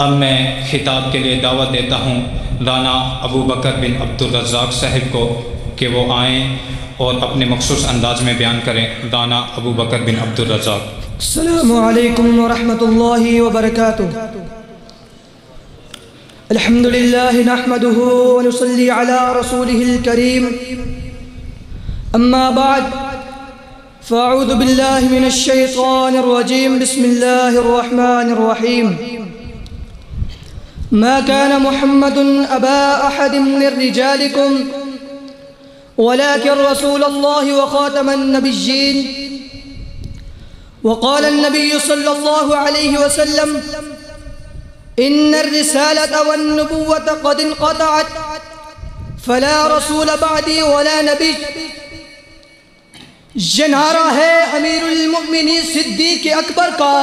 اب میں خطاب کے لیے دعوت دیتا ہوں رانا ابو بکر بن عبدالرزاق صاحب کو کہ وہ آئیں اور اپنے مخصوص انداز میں بیان کریں۔ رانا ابو بکر بن عبدالرزاق۔ السلام علیکم ورحمۃ اللہ وبرکاتہ۔ الحمد للہ نحمده ونصلی علی رسوله الکریم، اما بعد فاعوذ باللہ من الشیطان الرجیم، بسم اللہ الرحمن الرحیم۔ ما كان محمد أبا أحد من رجالكم ولكن رسول الله وخاتم النبيين، وقال النبي صلى الله عليه وسلم إن الرسالة والنبوة قد انقطعت فلا رسول بعدي ولا نبي۔ یہ نعرہ ہے امیر المؤمنین صدیق اکبر کا،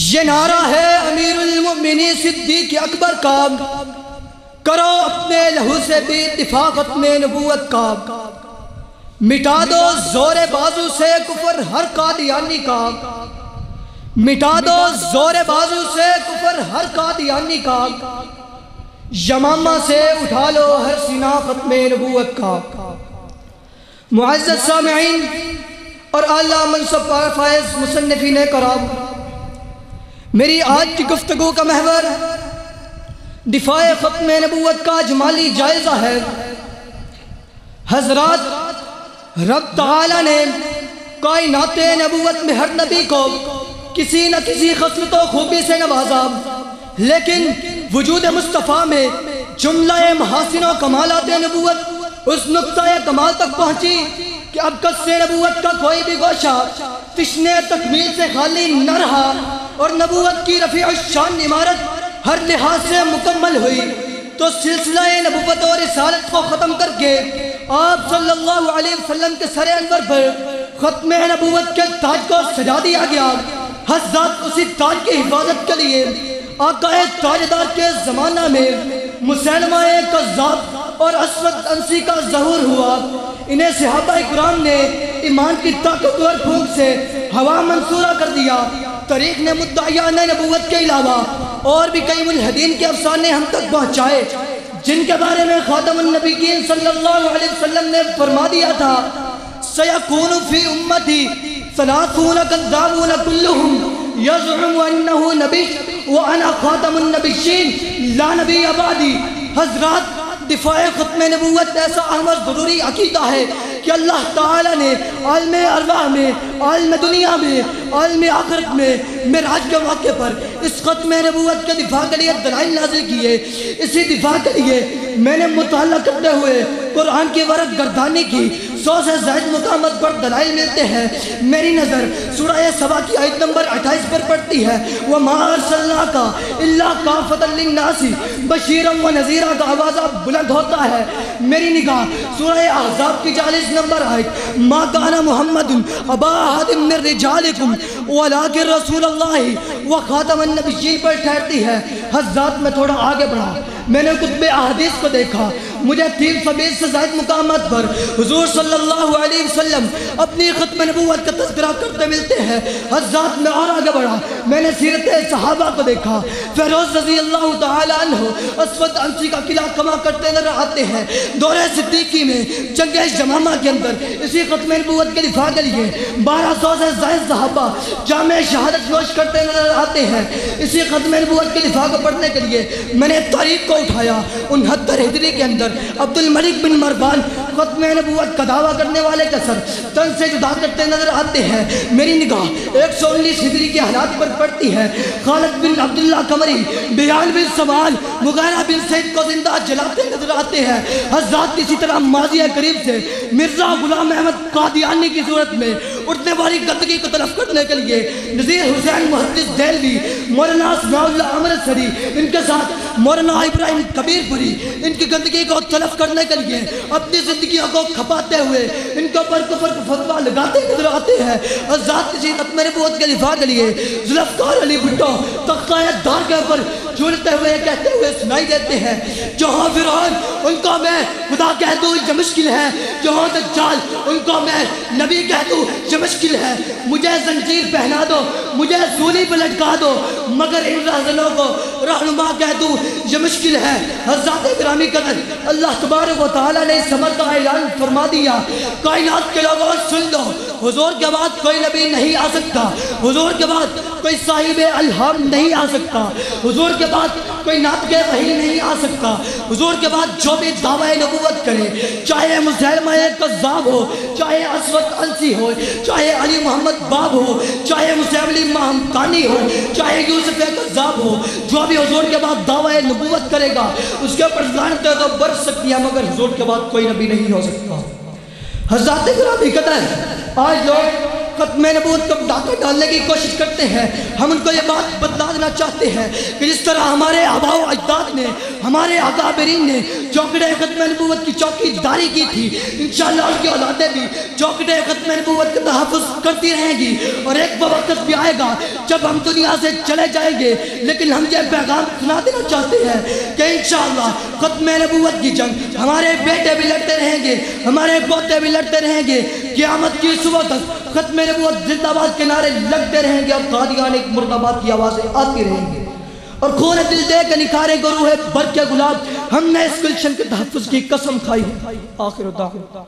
یہ نعرہ ہے امیر المؤمنین صدیق اکبر کا، کرو اپنے لہو سے بھی دفاع ختم نبوت کا، مٹا دو زور بازو سے کفر ہر قادیانی کا، مٹا دو زور بازو سے کفر ہر قادیانی کا، یمامہ سے اٹھا لو ہر سینہ ختم نبوت کا۔ معزز سامعین اور اعلیٰ منصب فائز مصنفین کرام، میری آج کی گفتگو کا محور دفاع ختم نبوت کا جمالی جائزہ ہے۔ حضرات، رب تعالیٰ نے کائنات نبوت میں ہر نبی کو کسی نہ کسی خصلت و خوبی سے نوازا، لیکن وجود مصطفیٰ میں جملہ محاسن و کمالات نبوت اس نقطہ کمال تک پہنچی کہ اب قص نبوت کا کوئی بھی گوشہ تشنہ تکمیل سے خالی نہ رہا، اور نبوت کی رفیع الشان عمارت ہر لحاظ سے مکمل ہوئی۔ تو سلسلہ نبوت اور رسالت کو ختم کر کے آپ صلی اللہ علیہ وسلم کے سر انور پر ختم نبوت کے تاج کو سجا دیا گیا۔ حضرات، اسی تاج کی حفاظت کے لیے آقا تاجدار کے زمانہ میں مسلمہ کذاب اور اسود انسی کا ظہور ہوا۔ انہیں صحابہ کرام نے ایمان کی طاقتور پھونک سے ہوا منصورہ کر دیا۔ تاریخ نے مدعیان نبوت کے علاوہ اور بھی کئی ملحدین کے افسانے ہم تک پہنچائے، جن کے بارے میں خاتم النبیین صلی اللہ علیہ وسلم نے فرما دیا تھا، سَيَكُونُ فِي أُمَّتِي 30 كَذَّابُونَ كُلُّهُمْ يَزْعُمُ أَنَّهُ نَبِيٌّ وَأَنَا خَاتَمُ النَّبِيِّينَ لَا نَبِيَّ بَعْدِي۔ حضرات، دفاع ختم نبوت ایسا اہم اور ضروری عقیدہ ہے کہ اللہ تعالیٰ نے عالم ارواح میں، عالم دنیا میں، عالم آخرت میں معراج کے موقع پر اس ختم نبوت کے دفاع کے لیے دلائل نازل کیے۔ اسی دفاع کے لیے میں نے مطالعہ کرتے ہوئے قرآن کی ورق گردانی کی 100 سے زائد مقامات پر دلائل ملتے ہیں۔ میری نظر سورہ سبا کی آیت نمبر 28 پر پڑتی ہے، وَمَا أَرْسَلْنَاكَ إِلَّا كَافَةً لِلنَّاسِ بَشِيرًا وَنَذِيرًا کا آواز بلند ہوتا ہے۔ میری نگاہ سورہ احزاب کی 40 نمبر آیت، مَا كَانَ مُحَمَّدٌ أَبَا أَحَدٍ مِّن رِّجَالِكُمْ وَلَٰكِن رَّسُولَ اللَّهِ وَخَاتَمَ النَّبِيِّينَ پر ٹھہرتی ہے۔ حضرات، میں تھوڑا آگے بڑھا، میں نے کتب احادیث کو دیکھا، مجھے 320 سے زائد مقامات پر حضور صلی اللہ علیہ وسلم اپنی ختم نبوت کا تذکرہ کرتے ملتے ہیں۔ حضرات، میں اور آگے بڑھا، میں نے سیرت صحابہ کو دیکھا، فیروز رضی اللہ تعالیٰ عنہ اسود انسی کا قلعہ کما کرتے نظر آتے ہیں۔ دور صدیقی میں جنگ یمامہ کے اندر اسی ختم نبوت کے دفاع کے لیے 1200 سے زائد صحابہ جامع شہادت نوش کرتے نظر آتے ہیں۔ اسی ختم نبوت کے دفاع کو پڑھنے کے لیے میں نے تاریخ کو اٹھایا۔ 69 ہجری کے اندر عبد الملک بن مروان ختم نبوت کا دعویٰ کرنے والے کا سر تن سے جدا کرتے نظر آتے ہیں۔ میری نگاہ 119 ہجری کے حالات پر پڑتی ہے۔ خالد بن عبداللہ قمری، بیان بن سوال، مغیرہ بن سعید کو زندہ جلاتے نظر آتے ہیں۔ حضرات، اسی طرح ماضی قریب سے مرزا غلام احمد قادیانی کی صورت میں اٹھنے والی گندگی کو تلف کرنے کے لیے نذیر حسین محدث دہلوی، مولانا اسماء اللہ امرتسری، ان کے ساتھ مولانا ابراہیم کبیر پوری، ان کی گندگی کو تلف کرنے کے لیے اپنی زندگیوں کو کھپاتے ہوئے ان کے اوپر کفر کا فتویٰ لگاتے نظر آتے ہیں۔ حضرات، کسی ختم نبوت کے دفاع کے لیے ذوالفقار علی بھٹو تختہ دار کے اوپر جھولتے ہوئے کہتے ہوئے سنائی دیتے ہیں، جہاں فرعون ان کو میں خدا کہہ دوں یہ مشکل ہے، جہاں دجال ان کو میں نبی کہہ دوں یہ مشکل ہے، مجھے زنجیر پہنا دو، مجھے سولی پہ لٹکا دو، مگر ان رہزنوں کو رہنما کہہ دوں یہ مشکل ہے۔ حضرات گرامی قدر، اللہ تبارک و تعالیٰ نے اس امر کا اعلان فرما دیا، کائنات کے لوگوں سن لو، حضور کے بعد کوئی نبی نہیں آ سکتا، حضور کے بعد کوئی صاحب الہام نہیں آ سکتا، حضور کے بعد کوئی ناطق وحی نہیں آ سکتا، حضور کے بعد جو بھی دعوی نبوت کرے، چاہے مسیلمہ کذاب ہو، چاہے اسود عنسی ہو، چاہے علی محمد باب ہو، چاہے مسیلمہ حمدانی ہو، چاہے یوسف کذاب ہو، جو بھی حضور کے بعد دعوی نبوت کرے گا اس کے اوپر لعنتیں تو برس سکتی ہیں، مگر حضور کے بعد کوئی نبی نہیں ہو سکتا۔ حضرات گرامی قدر، آج لوگ ختم نبوت کو ڈاکہ ڈالنے کی کوشش کرتے ہیں، ہم ان کو یہ بات بتلا دینا چاہتے ہیں کہ جس طرح ہمارے آباء و اجداد نے، ہمارے اکابرین نے چوکڑے ختم نبوت کی چوکی داری کی تھی، انشاءاللہ ان کی اولادیں بھی چوکڑے ختم نبوت کا تحفظ کرتی رہیں گی، اور ایک وقت بھی آئے گا جب ہم دنیا سے چلے جائیں گے، لیکن ہم یہ پیغام سنا دینا چاہتے ہیں کہ انشاءاللہ ختم نبوت کی جنگ ہمارے بیٹے بھی لڑتے رہیں گے، ہمارے پوتے بھی لڑتے رہیں گے، قیامت کی صبح تک ختم نبوت زندہ باد کے نعرے لگتے رہیں گے، اور قادیان ایک مرد آباد کی آوازیں آتی رہیں گے، اور خون دل دے کے نکھارے گروہ بر کے گلاب، ہم نے اس گلشن کے تحفظ کی قسم کھائی ہے۔ آخر دعوانا